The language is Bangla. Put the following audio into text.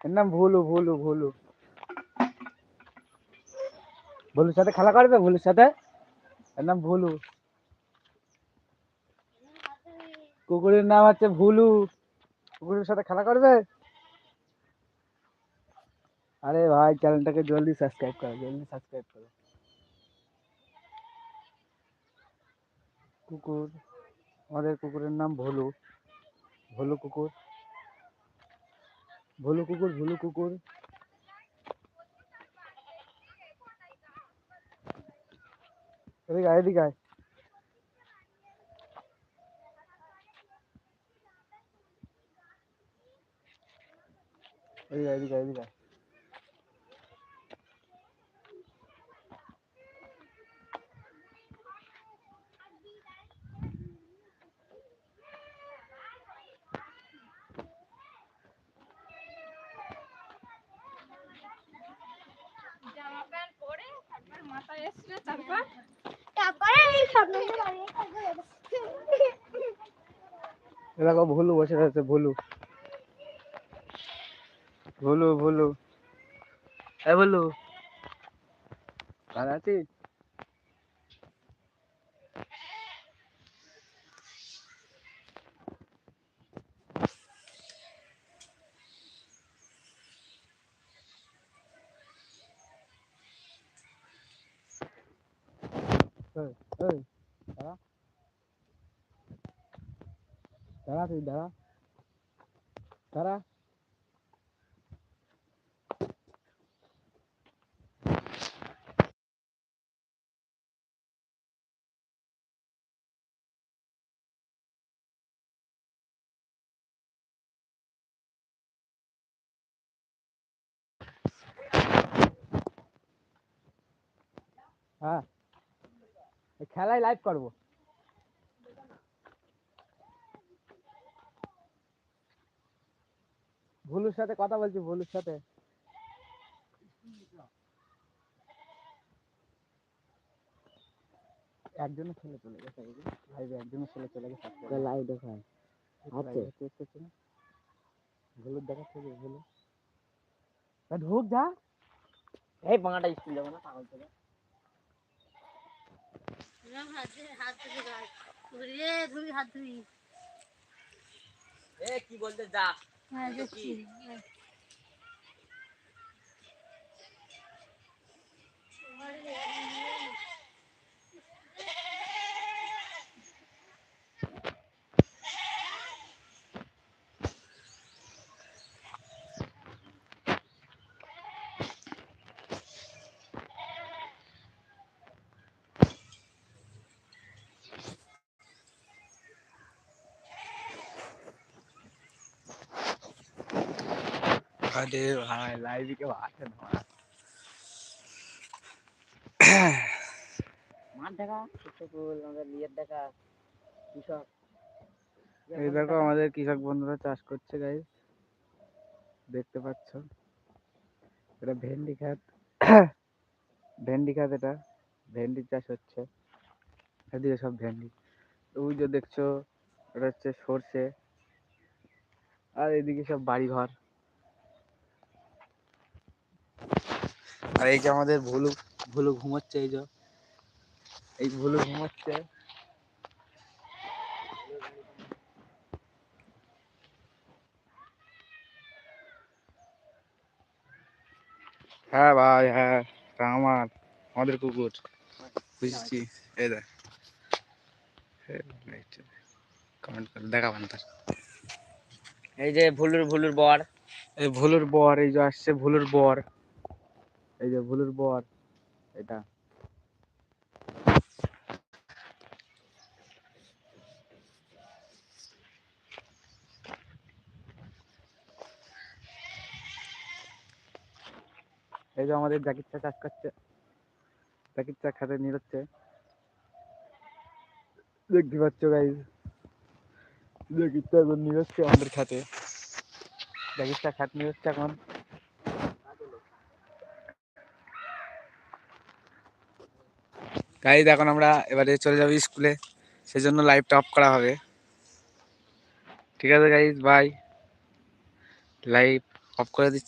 এর নাম ভুলু ভুলু ভুলু। ভুলুর সাথে খেলা করবে, ভুলুর সাথে। এর নাম ভুলু। কুকুরের নাম হচ্ছে ভুলু। কুকুরের সাথে খেলা করবে। আরে ভাই চ্যানেলটাকে জলদি সাবস্ক্রাইব করো, জলদি সাবস্ক্রাইব করো। কুকুর, আমাদের কুকুরের নাম ভুলু। ভুলু কুকুর, ভুলু কুকুর, ভুলু কুকুর। এদিকে আয়, এদিকে আয়। এদিকে আয়, এদিকে আয়, এদিকে আয়। জামা প্যান্ট পরে তারপর মাথায় এসছে, তারপরে এই স্বপ্ন দেখো ভুলু বসে রয়েছে, ভুলু ভুলু ভুলু। এ ভুলু, ভালো আছিস? এই, এই, দাঁড়া, দাঁড়া, তুই দাঁড়া, দাঁড়া। হ্যাঁ, খেলায় লাইভ করবো। ভুলুর সাথে কথা বলছি, ভুলুর সাথে। একজনের ছেলে চলে গেছে, লাইভে একজনের ছেলে চলে গেছে। লাইভ দেখায় আছে, ভুলুর দেখাচ্ছে যে ভুলু। ঢুক যা। এই বাঁটা স্কুল যাবো না, পাগল থেকে। এ কি বলতে যা। হ্যাঁ দেখছি। আরে ভাই লাইভে কেউ আসে না। মাঠ দেখা, আমাদের বিয়ের দেখা, কৃষক। এই দেখো আমাদের কৃষক বন্ধুরা চাষ করছে গাইস, দেখতে পাচ্ছ। এটা ভেন্ডি ক্ষেত, ভেন্ডি ক্ষেত, এটা ভেন্ডি চাষ হচ্ছে। এদিকে সব ভেন্ডি, ওই যে দেখছো এটা হচ্ছে সর্ষে। আর এদিকে সব বাড়ি ঘর। আর এই যে আমাদের ভুলু, ভুলু ঘুমোচ্ছে। এই যে এই ভুলু ঘুমোচ্ছে। হ্যাঁ ভাই, হ্যাঁ আমাদের কুকুর, বুঝছি। এই দেখ, কমেন্ট করে দেখাবেন তার। এই যে ভুলুর ভুলুর বর। এই ভুলুর বর, এই যে আসছে ভুলুর বর। এই যে ভুলুর বর, এটা। এই যে আমাদের জাকির চা চাষ করছে, জাকির চা খেতে নিয়ে যাচ্ছে, দেখতে পাচ্ছ গাইজ। জাকির চা এখন নিয়ে যাচ্ছে আমাদের খাতে, জাকির চা খাতে নিয়ে যাচ্ছে এখন। গাইজ এখন আমরা এবারে চলে যাবো স্কুলে, সেজন্য লাইভটা অফ করা হবে। ঠিক আছে গাইজ, বাই। লাইভ অফ করে দিচ্ছি।